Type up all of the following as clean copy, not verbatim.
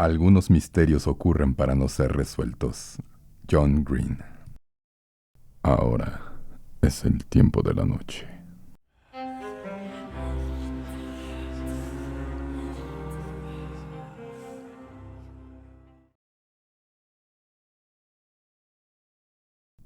Algunos misterios ocurren para no ser resueltos. John Green. Ahora es el tiempo de la noche.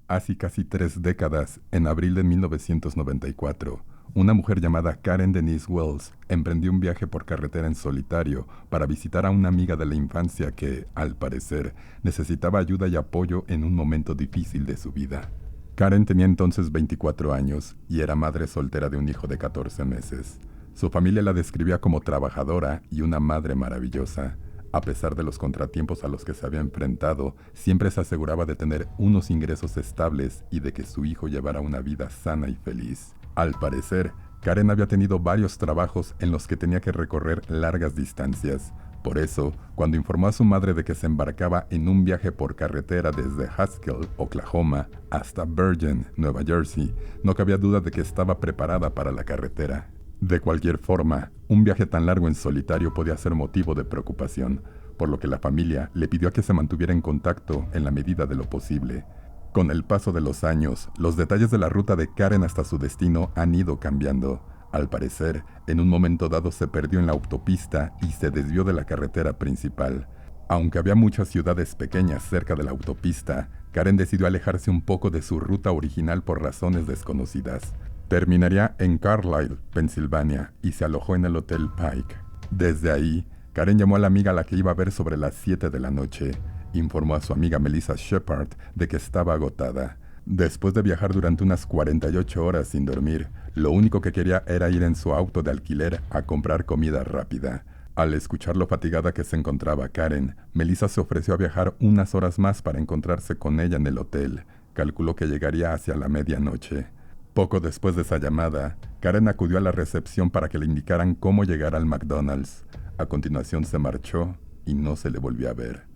Hace casi 3 décadas, en abril de 1994, una mujer llamada Karen Denise Wells emprendió un viaje por carretera en solitario para visitar a una amiga de la infancia que, al parecer, necesitaba ayuda y apoyo en un momento difícil de su vida. Karen tenía entonces 24 años y era madre soltera de un hijo de 14 meses. Su familia la describía como trabajadora y una madre maravillosa. A pesar de los contratiempos a los que se había enfrentado, siempre se aseguraba de tener unos ingresos estables y de que su hijo llevara una vida sana y feliz. Al parecer, Karen había tenido varios trabajos en los que tenía que recorrer largas distancias. Por eso, cuando informó a su madre de que se embarcaba en un viaje por carretera desde Haskell, Oklahoma, hasta Bergen, Nueva Jersey, no cabía duda de que estaba preparada para la carretera. De cualquier forma, un viaje tan largo en solitario podía ser motivo de preocupación, por lo que la familia le pidió a que se mantuviera en contacto en la medida de lo posible. Con el paso de los años, los detalles de la ruta de Karen hasta su destino han ido cambiando. Al parecer, en un momento dado se perdió en la autopista y se desvió de la carretera principal. Aunque había muchas ciudades pequeñas cerca de la autopista, Karen decidió alejarse un poco de su ruta original por razones desconocidas. Terminaría en Carlisle, Pensilvania, y se alojó en el Hotel Pike. Desde ahí, Karen llamó a la amiga a la que iba a ver sobre las 7 de la noche. Informó a su amiga Melissa Shepard de que estaba agotada. Después de viajar durante unas 48 horas sin dormir, lo único que quería era ir en su auto de alquiler a comprar comida rápida. Al escuchar lo fatigada que se encontraba Karen, Melissa se ofreció a viajar unas horas más para encontrarse con ella en el hotel. Calculó que llegaría hacia la medianoche. Poco después de esa llamada, Karen acudió a la recepción para que le indicaran cómo llegar al McDonald's. A continuación se marchó y no se le volvió a ver.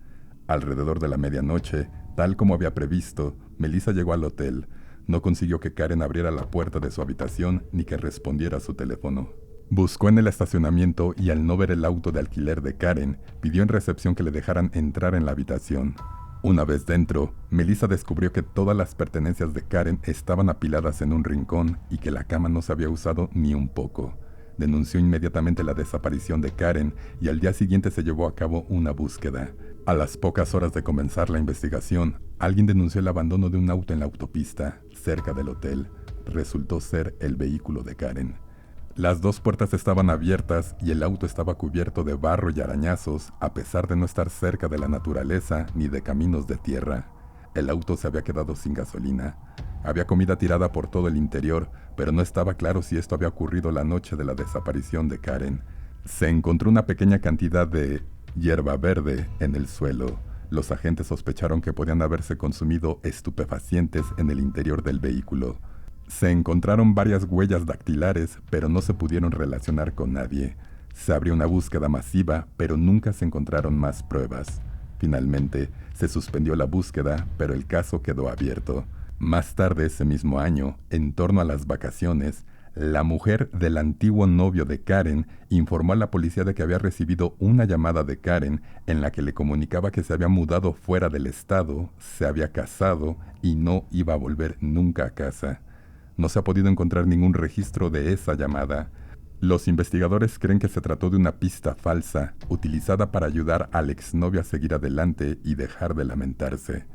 Alrededor de la medianoche, tal como había previsto, Melissa llegó al hotel. No consiguió que Karen abriera la puerta de su habitación ni que respondiera a su teléfono. Buscó en el estacionamiento y al no ver el auto de alquiler de Karen, pidió en recepción que le dejaran entrar en la habitación. Una vez dentro, Melissa descubrió que todas las pertenencias de Karen estaban apiladas en un rincón y que la cama no se había usado ni un poco. Denunció inmediatamente la desaparición de Karen y al día siguiente se llevó a cabo una búsqueda. A las pocas horas de comenzar la investigación, alguien denunció el abandono de un auto en la autopista, cerca del hotel. Resultó ser el vehículo de Karen. Las dos puertas estaban abiertas y el auto estaba cubierto de barro y arañazos, a pesar de no estar cerca de la naturaleza ni de caminos de tierra. El auto se había quedado sin gasolina. Había comida tirada por todo el interior, pero no estaba claro si esto había ocurrido la noche de la desaparición de Karen. Se encontró una pequeña cantidad de hierba verde en el suelo. Los agentes sospecharon que podían haberse consumido estupefacientes en el interior del vehículo. Se encontraron varias huellas dactilares, pero no se pudieron relacionar con nadie. Se abrió una búsqueda masiva, pero nunca se encontraron más pruebas. Finalmente, se suspendió la búsqueda, pero el caso quedó abierto. Más tarde ese mismo año, en torno a las vacaciones, la mujer del antiguo novio de Karen informó a la policía de que había recibido una llamada de Karen en la que le comunicaba que se había mudado fuera del estado, se había casado y no iba a volver nunca a casa. No se ha podido encontrar ningún registro de esa llamada. Los investigadores creen que se trató de una pista falsa, utilizada para ayudar al exnovio a seguir adelante y dejar de lamentarse.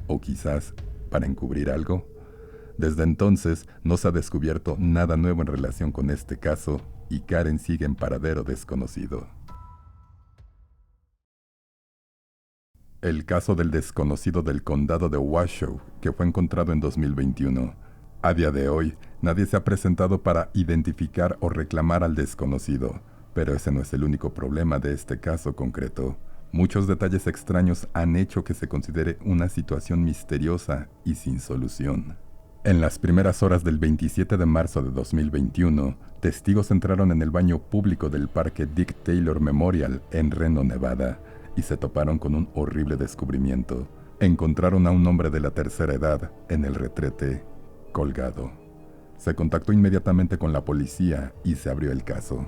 O quizás para encubrir algo. Desde entonces no se ha descubierto nada nuevo en relación con este caso y Karen sigue en paradero desconocido. El caso del desconocido del condado de Washoe, que fue encontrado en 2021. A día de hoy, nadie se ha presentado para identificar o reclamar al desconocido, pero ese no es el único problema de este caso concreto. Muchos detalles extraños han hecho que se considere una situación misteriosa y sin solución. En las primeras horas del 27 de marzo de 2021, testigos entraron en el baño público del parque Dick Taylor Memorial en Reno, Nevada, y se toparon con un horrible descubrimiento. Encontraron a un hombre de la tercera edad en el retrete, colgado. Se contactó inmediatamente con la policía y se abrió el caso.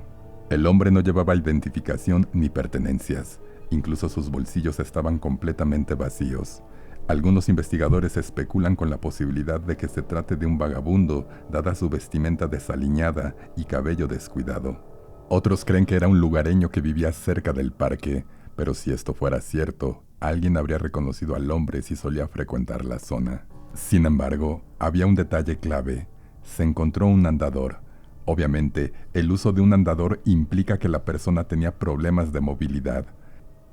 El hombre no llevaba identificación ni pertenencias. Incluso sus bolsillos estaban completamente vacíos. Algunos investigadores especulan con la posibilidad de que se trate de un vagabundo, dada su vestimenta desaliñada y cabello descuidado. Otros creen que era un lugareño que vivía cerca del parque, pero si esto fuera cierto, alguien habría reconocido al hombre si solía frecuentar la zona. Sin embargo, había un detalle clave. Se encontró un andador. Obviamente, el uso de un andador implica que la persona tenía problemas de movilidad.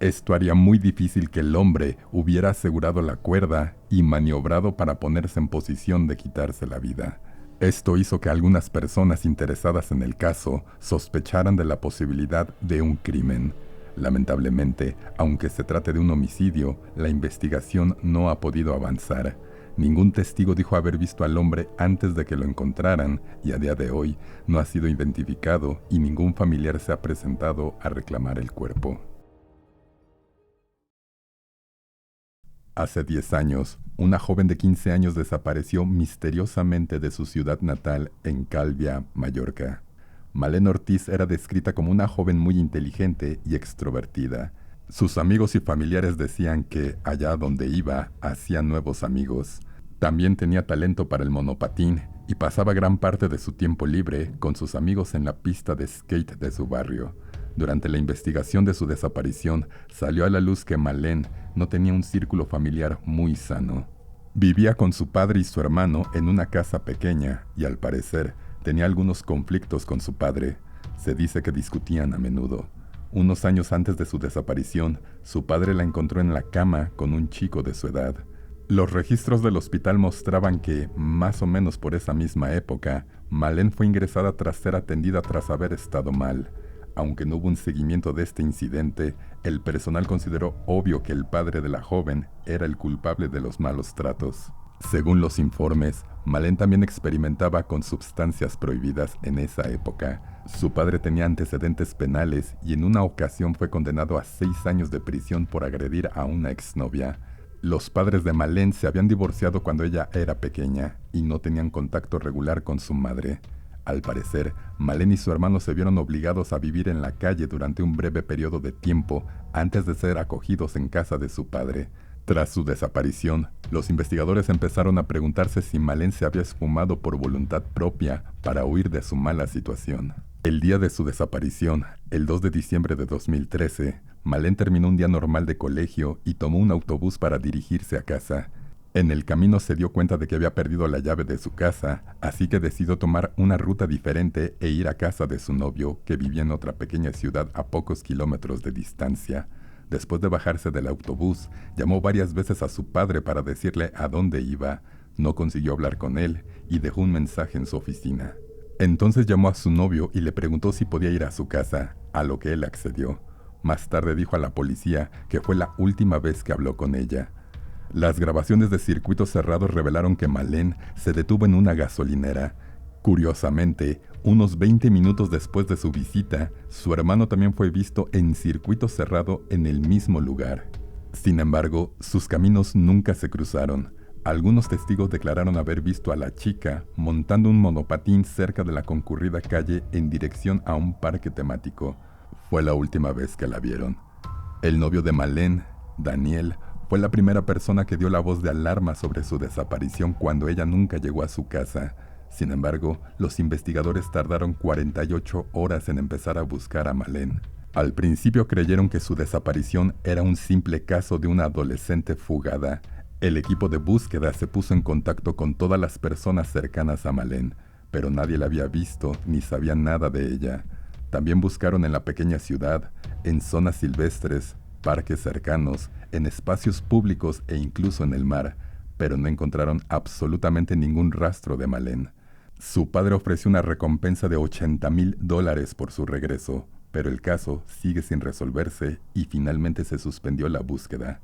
Esto haría muy difícil que el hombre hubiera asegurado la cuerda y maniobrado para ponerse en posición de quitarse la vida. Esto hizo que algunas personas interesadas en el caso sospecharan de la posibilidad de un crimen. Lamentablemente, aunque se trate de un homicidio, la investigación no ha podido avanzar. Ningún testigo dijo haber visto al hombre antes de que lo encontraran y a día de hoy no ha sido identificado y ningún familiar se ha presentado a reclamar el cuerpo. Hace 10 años, una joven de 15 años desapareció misteriosamente de su ciudad natal en Calviá, Mallorca. Malén Ortiz era descrita como una joven muy inteligente y extrovertida. Sus amigos y familiares decían que, allá donde iba, hacía nuevos amigos. También tenía talento para el monopatín y pasaba gran parte de su tiempo libre con sus amigos en la pista de skate de su barrio. Durante la investigación de su desaparición, salió a la luz que Malén no tenía un círculo familiar muy sano. Vivía con su padre y su hermano en una casa pequeña y, al parecer, tenía algunos conflictos con su padre. Se dice que discutían a menudo. Unos años antes de su desaparición, su padre la encontró en la cama con un chico de su edad. Los registros del hospital mostraban que, más o menos por esa misma época, Malén fue ingresada tras ser atendida tras haber estado mal. Aunque no hubo un seguimiento de este incidente, el personal consideró obvio que el padre de la joven era el culpable de los malos tratos. Según los informes, Malén también experimentaba con sustancias prohibidas en esa época. Su padre tenía antecedentes penales y en una ocasión fue condenado a 6 años de prisión por agredir a una exnovia. Los padres de Malén se habían divorciado cuando ella era pequeña y no tenían contacto regular con su madre. Al parecer, Malén y su hermano se vieron obligados a vivir en la calle durante un breve periodo de tiempo antes de ser acogidos en casa de su padre. Tras su desaparición, los investigadores empezaron a preguntarse si Malén se había esfumado por voluntad propia para huir de su mala situación. El día de su desaparición, el 2 de diciembre de 2013, Malén terminó un día normal de colegio y tomó un autobús para dirigirse a casa. En el camino se dio cuenta de que había perdido la llave de su casa, así que decidió tomar una ruta diferente e ir a casa de su novio, que vivía en otra pequeña ciudad a pocos kilómetros de distancia. Después de bajarse del autobús, llamó varias veces a su padre para decirle a dónde iba. No consiguió hablar con él y dejó un mensaje en su oficina. Entonces llamó a su novio y le preguntó si podía ir a su casa, a lo que él accedió. Más tarde dijo a la policía que fue la última vez que habló con ella. Las grabaciones de circuitos cerrados revelaron que Malén se detuvo en una gasolinera. Curiosamente, unos 20 minutos después de su visita, su hermano también fue visto en circuito cerrado en el mismo lugar. Sin embargo, sus caminos nunca se cruzaron. Algunos testigos declararon haber visto a la chica montando un monopatín cerca de la concurrida calle en dirección a un parque temático. Fue la última vez que la vieron. El novio de Malén, Daniel, fue la primera persona que dio la voz de alarma sobre su desaparición cuando ella nunca llegó a su casa. Sin embargo, los investigadores tardaron 48 horas en empezar a buscar a Malén. Al principio creyeron que su desaparición era un simple caso de una adolescente fugada. El equipo de búsqueda se puso en contacto con todas las personas cercanas a Malén, pero nadie la había visto ni sabía nada de ella. También buscaron en la pequeña ciudad, en zonas silvestres, parques cercanos, en espacios públicos e incluso en el mar, pero no encontraron absolutamente ningún rastro de Malén. Su padre ofreció una recompensa de $80,000 por su regreso, pero el caso sigue sin resolverse y finalmente se suspendió la búsqueda.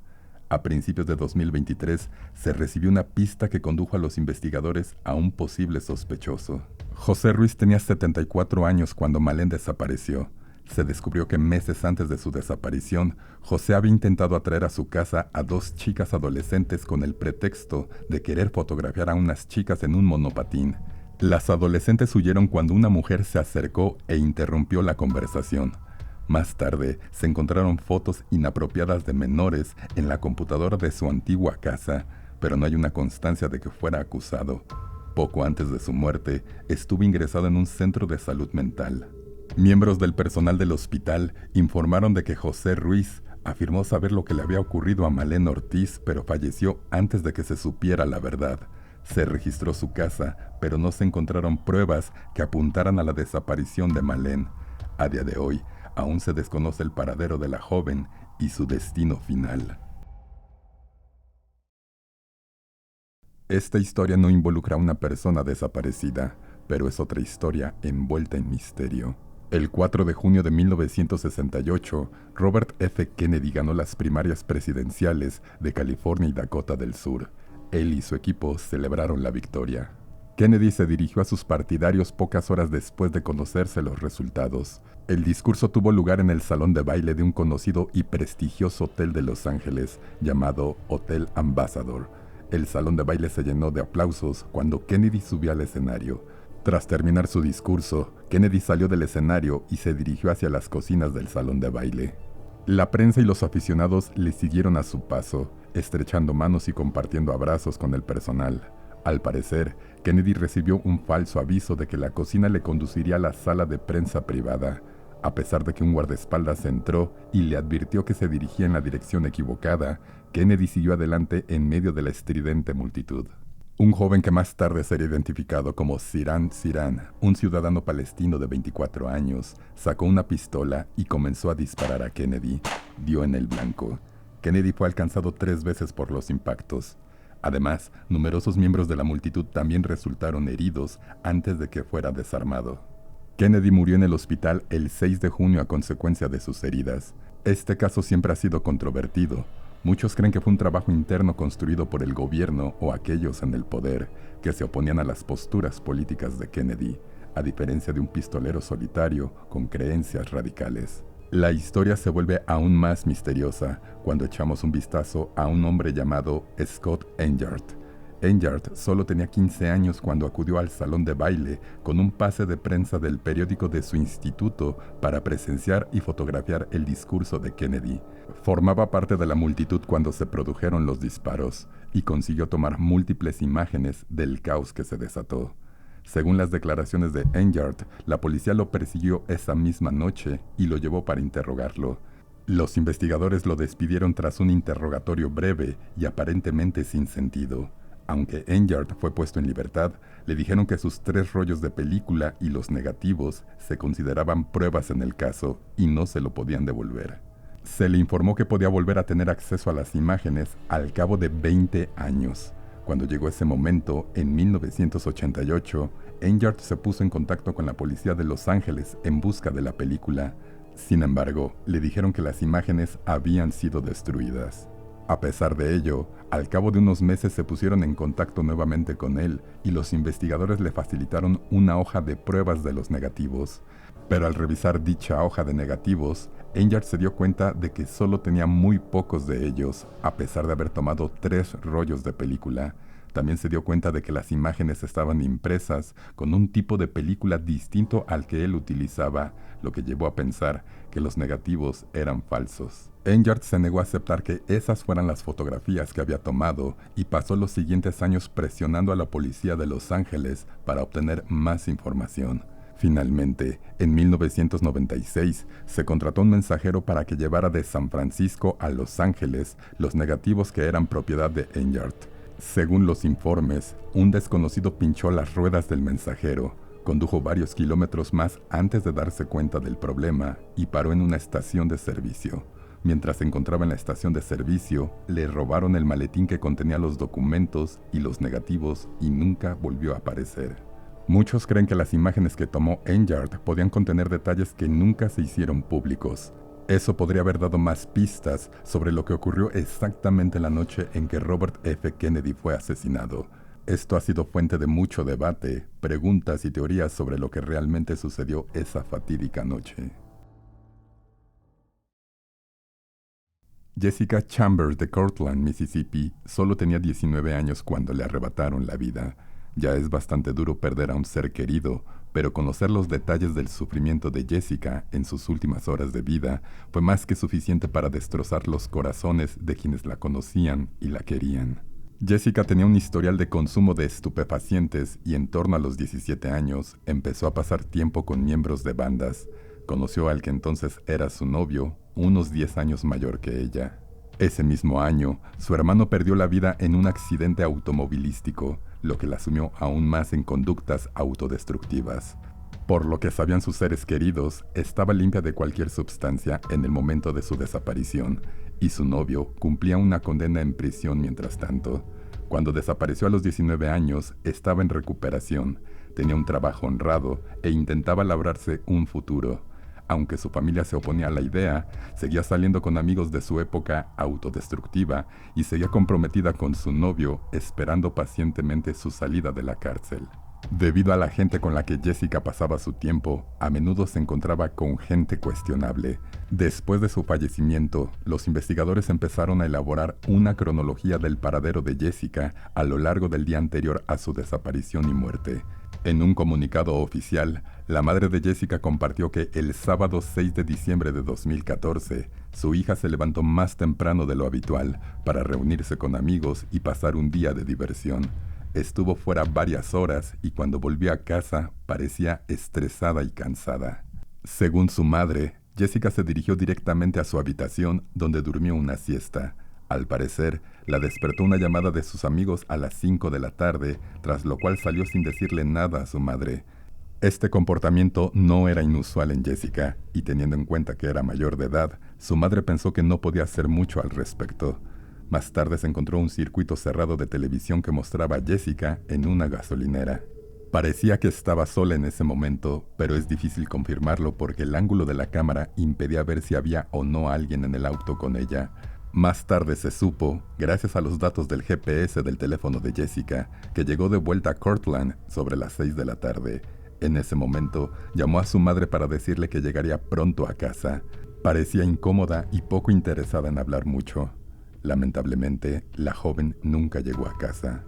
A principios de 2023 se recibió una pista que condujo a los investigadores a un posible sospechoso. José Ruiz tenía 74 años cuando Malén desapareció. Se descubrió que meses antes de su desaparición, José había intentado atraer a su casa a 2 chicas adolescentes con el pretexto de querer fotografiar a unas chicas en un monopatín. Las adolescentes huyeron cuando una mujer se acercó e interrumpió la conversación. Más tarde, se encontraron fotos inapropiadas de menores en la computadora de su antigua casa, pero no hay una constancia de que fuera acusado. Poco antes de su muerte, estuvo ingresado en un centro de salud mental. Miembros del personal del hospital informaron de que José Ruiz afirmó saber lo que le había ocurrido a Malén Ortiz, pero falleció antes de que se supiera la verdad. Se registró su casa, pero no se encontraron pruebas que apuntaran a la desaparición de Malén. A día de hoy, aún se desconoce el paradero de la joven y su destino final. Esta historia no involucra a una persona desaparecida, pero es otra historia envuelta en misterio. El 4 de junio de 1968, Robert F. Kennedy ganó las primarias presidenciales de California y Dakota del Sur. Él y su equipo celebraron la victoria. Kennedy se dirigió a sus partidarios pocas horas después de conocerse los resultados. El discurso tuvo lugar en el salón de baile de un conocido y prestigioso hotel de Los Ángeles llamado Hotel Ambassador. El salón de baile se llenó de aplausos cuando Kennedy subió al escenario. Tras terminar su discurso, Kennedy salió del escenario y se dirigió hacia las cocinas del salón de baile. La prensa y los aficionados le siguieron a su paso, estrechando manos y compartiendo abrazos con el personal. Al parecer, Kennedy recibió un falso aviso de que la cocina le conduciría a la sala de prensa privada. A pesar de que un guardaespaldas entró y le advirtió que se dirigía en la dirección equivocada, Kennedy siguió adelante en medio de la estridente multitud. Un joven que más tarde sería identificado como Ziran Ziran, un ciudadano palestino de 24 años, sacó una pistola y comenzó a disparar a Kennedy. Dio en el blanco. Kennedy fue alcanzado 3 veces por los impactos. Además, numerosos miembros de la multitud también resultaron heridos antes de que fuera desarmado. Kennedy murió en el hospital el 6 de junio a consecuencia de sus heridas. Este caso siempre ha sido controvertido. Muchos creen que fue un trabajo interno construido por el gobierno o aquellos en el poder que se oponían a las posturas políticas de Kennedy, a diferencia de un pistolero solitario con creencias radicales. La historia se vuelve aún más misteriosa cuando echamos un vistazo a un hombre llamado Scott Enyart. Enyart solo tenía 15 años cuando acudió al salón de baile con un pase de prensa del periódico de su instituto para presenciar y fotografiar el discurso de Kennedy. Formaba parte de la multitud cuando se produjeron los disparos y consiguió tomar múltiples imágenes del caos que se desató. Según las declaraciones de Enyart, la policía lo persiguió esa misma noche y lo llevó para interrogarlo. Los investigadores lo despidieron tras un interrogatorio breve y aparentemente sin sentido. Aunque Enyart fue puesto en libertad, le dijeron que sus 3 rollos de película y los negativos se consideraban pruebas en el caso y no se lo podían devolver. Se le informó que podía volver a tener acceso a las imágenes al cabo de 20 años. Cuando llegó ese momento, en 1988, Enyart se puso en contacto con la policía de Los Ángeles en busca de la película. Sin embargo, le dijeron que las imágenes habían sido destruidas. A pesar de ello, al cabo de unos meses se pusieron en contacto nuevamente con él y los investigadores le facilitaron una hoja de pruebas de los negativos. Pero al revisar dicha hoja de negativos, Enyart se dio cuenta de que solo tenía muy pocos de ellos, a pesar de haber tomado 3 rollos de película. También se dio cuenta de que las imágenes estaban impresas con un tipo de película distinto al que él utilizaba, lo que llevó a pensar que los negativos eran falsos. Enyart se negó a aceptar que esas fueran las fotografías que había tomado y pasó los siguientes años presionando a la policía de Los Ángeles para obtener más información. Finalmente, en 1996, se contrató un mensajero para que llevara de San Francisco a Los Ángeles los negativos que eran propiedad de Enyart. Según los informes, un desconocido pinchó las ruedas del mensajero, condujo varios kilómetros más antes de darse cuenta del problema y paró en una estación de servicio. Mientras se encontraba en la estación de servicio, le robaron el maletín que contenía los documentos y los negativos y nunca volvió a aparecer. Muchos creen que las imágenes que tomó Enyart podían contener detalles que nunca se hicieron públicos. Eso podría haber dado más pistas sobre lo que ocurrió exactamente la noche en que Robert F. Kennedy fue asesinado. Esto ha sido fuente de mucho debate, preguntas y teorías sobre lo que realmente sucedió esa fatídica noche. Jessica Chambers de Cortland, Mississippi, solo tenía 19 años cuando le arrebataron la vida. Ya es bastante duro perder a un ser querido, pero conocer los detalles del sufrimiento de Jessica en sus últimas horas de vida fue más que suficiente para destrozar los corazones de quienes la conocían y la querían. Jessica tenía un historial de consumo de estupefacientes y en torno a los 17 años empezó a pasar tiempo con miembros de bandas. Conoció al que entonces era su novio, unos 10 años mayor que ella. Ese mismo año, su hermano perdió la vida en un accidente automovilístico, lo que la sumió aún más en conductas autodestructivas. Por lo que sabían sus seres queridos, estaba limpia de cualquier sustancia en el momento de su desaparición, y su novio cumplía una condena en prisión mientras tanto. Cuando desapareció a los 19 años, estaba en recuperación, tenía un trabajo honrado e intentaba labrarse un futuro. Aunque su familia se oponía a la idea, seguía saliendo con amigos de su época autodestructiva y seguía comprometida con su novio, esperando pacientemente su salida de la cárcel. Debido a la gente con la que Jessica pasaba su tiempo, a menudo se encontraba con gente cuestionable. Después de su fallecimiento, los investigadores empezaron a elaborar una cronología del paradero de Jessica a lo largo del día anterior a su desaparición y muerte. En un comunicado oficial, la madre de Jessica compartió que el sábado 6 de diciembre de 2014, su hija se levantó más temprano de lo habitual para reunirse con amigos y pasar un día de diversión. Estuvo fuera varias horas y cuando volvió a casa parecía estresada y cansada. Según su madre, Jessica se dirigió directamente a su habitación donde durmió una siesta. Al parecer, la despertó una llamada de sus amigos a las 5 de la tarde, tras lo cual salió sin decirle nada a su madre. Este comportamiento no era inusual en Jessica, y teniendo en cuenta que era mayor de edad, su madre pensó que no podía hacer mucho al respecto. Más tarde se encontró un circuito cerrado de televisión que mostraba a Jessica en una gasolinera. Parecía que estaba sola en ese momento, pero es difícil confirmarlo porque el ángulo de la cámara impedía ver si había o no alguien en el auto con ella. Más tarde se supo, gracias a los datos del GPS del teléfono de Jessica, que llegó de vuelta a Cortland sobre las 6 de la tarde. En ese momento, llamó a su madre para decirle que llegaría pronto a casa. Parecía incómoda y poco interesada en hablar mucho. Lamentablemente, la joven nunca llegó a casa.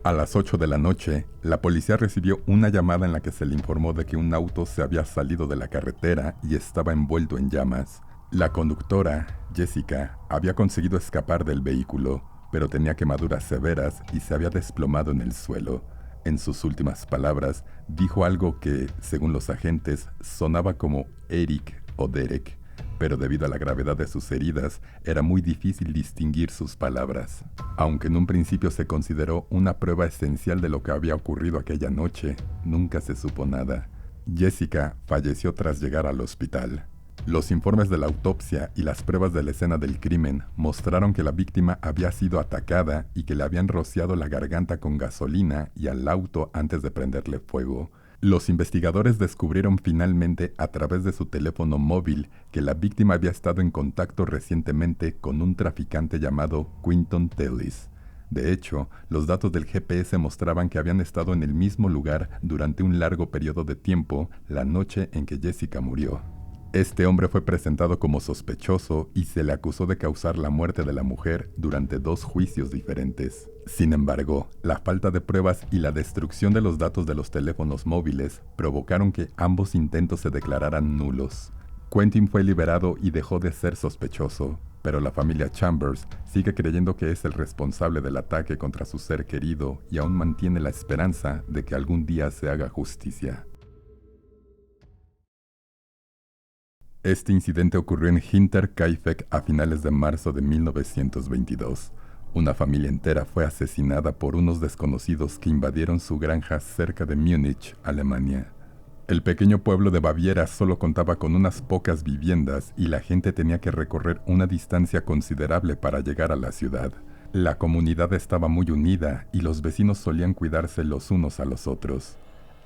A las 8 de la noche, la policía recibió una llamada en la que se le informó de que un auto se había salido de la carretera y estaba envuelto en llamas. La conductora, Jessica, había conseguido escapar del vehículo, pero tenía quemaduras severas y se había desplomado en el suelo. En sus últimas palabras, dijo algo que, según los agentes, sonaba como Eric o Derek, pero debido a la gravedad de sus heridas, era muy difícil distinguir sus palabras. Aunque en un principio se consideró una prueba esencial de lo que había ocurrido aquella noche, nunca se supo nada. Jessica falleció tras llegar al hospital. Los informes de la autopsia y las pruebas de la escena del crimen mostraron que la víctima había sido atacada y que le habían rociado la garganta con gasolina y al auto antes de prenderle fuego. Los investigadores descubrieron finalmente a través de su teléfono móvil que la víctima había estado en contacto recientemente con un traficante llamado Quinton Tellis. De hecho, los datos del GPS mostraban que habían estado en el mismo lugar durante un largo periodo de tiempo la noche en que Jessica murió. Este hombre fue presentado como sospechoso y se le acusó de causar la muerte de la mujer durante 2 juicios diferentes. Sin embargo, la falta de pruebas y la destrucción de los datos de los teléfonos móviles provocaron que ambos intentos se declararan nulos. Quentin fue liberado y dejó de ser sospechoso, pero la familia Chambers sigue creyendo que es el responsable del ataque contra su ser querido y aún mantiene la esperanza de que algún día se haga justicia. Este incidente ocurrió en Hinterkaifeck a finales de marzo de 1922. Una familia entera fue asesinada por unos desconocidos que invadieron su granja cerca de Múnich, Alemania. El pequeño pueblo de Baviera solo contaba con unas pocas viviendas y la gente tenía que recorrer una distancia considerable para llegar a la ciudad. La comunidad estaba muy unida y los vecinos solían cuidarse los unos a los otros.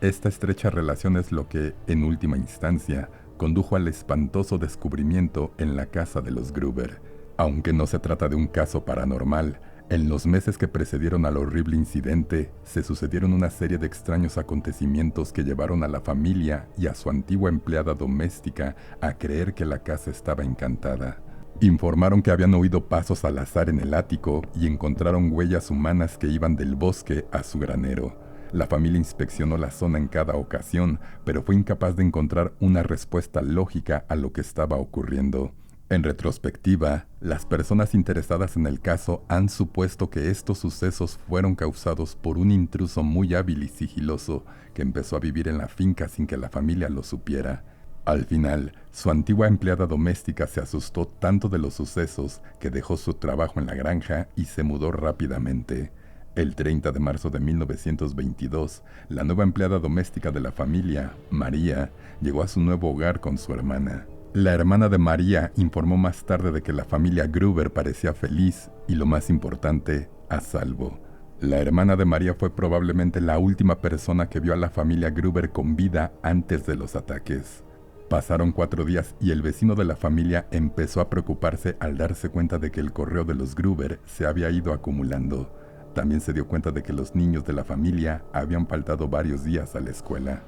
Esta estrecha relación es lo que, en última instancia, condujo al espantoso descubrimiento en la casa de los Gruber. Aunque no se trata de un caso paranormal, en los meses que precedieron al horrible incidente, se sucedieron una serie de extraños acontecimientos que llevaron a la familia y a su antigua empleada doméstica a creer que la casa estaba encantada. Informaron que habían oído pasos al azar en el ático y encontraron huellas humanas que iban del bosque a su granero. La familia inspeccionó la zona en cada ocasión, pero fue incapaz de encontrar una respuesta lógica a lo que estaba ocurriendo. En retrospectiva, las personas interesadas en el caso han supuesto que estos sucesos fueron causados por un intruso muy hábil y sigiloso que empezó a vivir en la finca sin que la familia lo supiera. Al final, su antigua empleada doméstica se asustó tanto de los sucesos que dejó su trabajo en la granja y se mudó rápidamente. El 30 de marzo de 1922, la nueva empleada doméstica de la familia, María, llegó a su nuevo hogar con su hermana. La hermana de María informó más tarde de que la familia Gruber parecía feliz y, lo más importante, a salvo. La hermana de María fue probablemente la última persona que vio a la familia Gruber con vida antes de los ataques. Pasaron 4 días y el vecino de la familia empezó a preocuparse al darse cuenta de que el correo de los Gruber se había ido acumulando. También se dio cuenta de que los niños de la familia habían faltado varios días a la escuela.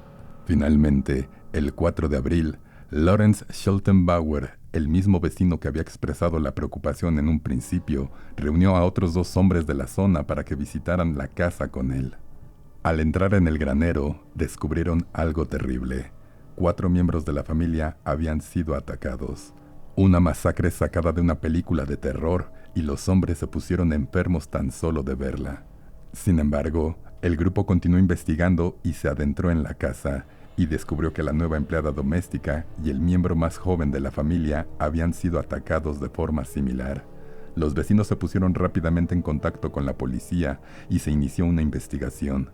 Finalmente, el 4 de abril, Lawrence Scholtenbauer, el mismo vecino que había expresado la preocupación en un principio, reunió a otros 2 hombres de la zona para que visitaran la casa con él. Al entrar en el granero, descubrieron algo terrible. 4 miembros de la familia habían sido atacados. Una masacre sacada de una película de terror, y los hombres se pusieron enfermos tan solo de verla. Sin embargo, el grupo continuó investigando y se adentró en la casa, y descubrió que la nueva empleada doméstica y el miembro más joven de la familia habían sido atacados de forma similar. Los vecinos se pusieron rápidamente en contacto con la policía y se inició una investigación.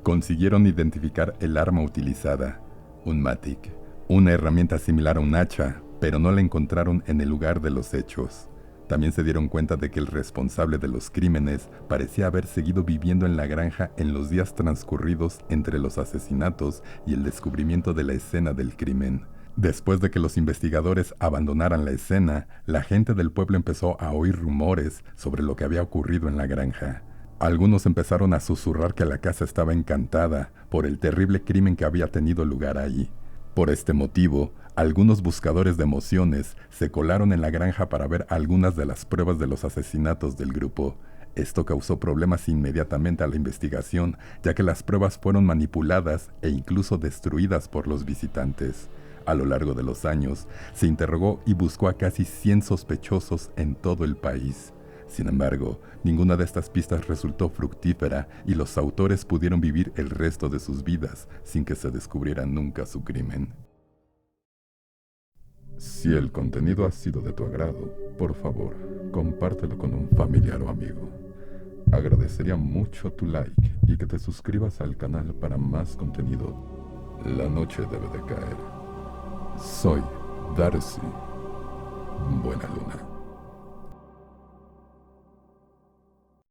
Consiguieron identificar el arma utilizada, un matic, una herramienta similar a un hacha, pero no la encontraron en el lugar de los hechos. También se dieron cuenta de que el responsable de los crímenes parecía haber seguido viviendo en la granja en los días transcurridos entre los asesinatos y el descubrimiento de la escena del crimen. Después de que los investigadores abandonaran la escena, la gente del pueblo empezó a oír rumores sobre lo que había ocurrido en la granja. Algunos empezaron a susurrar que la casa estaba encantada por el terrible crimen que había tenido lugar ahí. Por este motivo, algunos buscadores de emociones se colaron en la granja para ver algunas de las pruebas de los asesinatos del grupo. Esto causó problemas inmediatamente a la investigación, ya que las pruebas fueron manipuladas e incluso destruidas por los visitantes. A lo largo de los años, se interrogó y buscó a casi 100 sospechosos en todo el país. Sin embargo, ninguna de estas pistas resultó fructífera y los autores pudieron vivir el resto de sus vidas sin que se descubriera nunca su crimen. Si el contenido ha sido de tu agrado, por favor, compártelo con un familiar o amigo. Agradecería mucho tu like y que te suscribas al canal para más contenido. La noche debe de caer. Soy Darcy.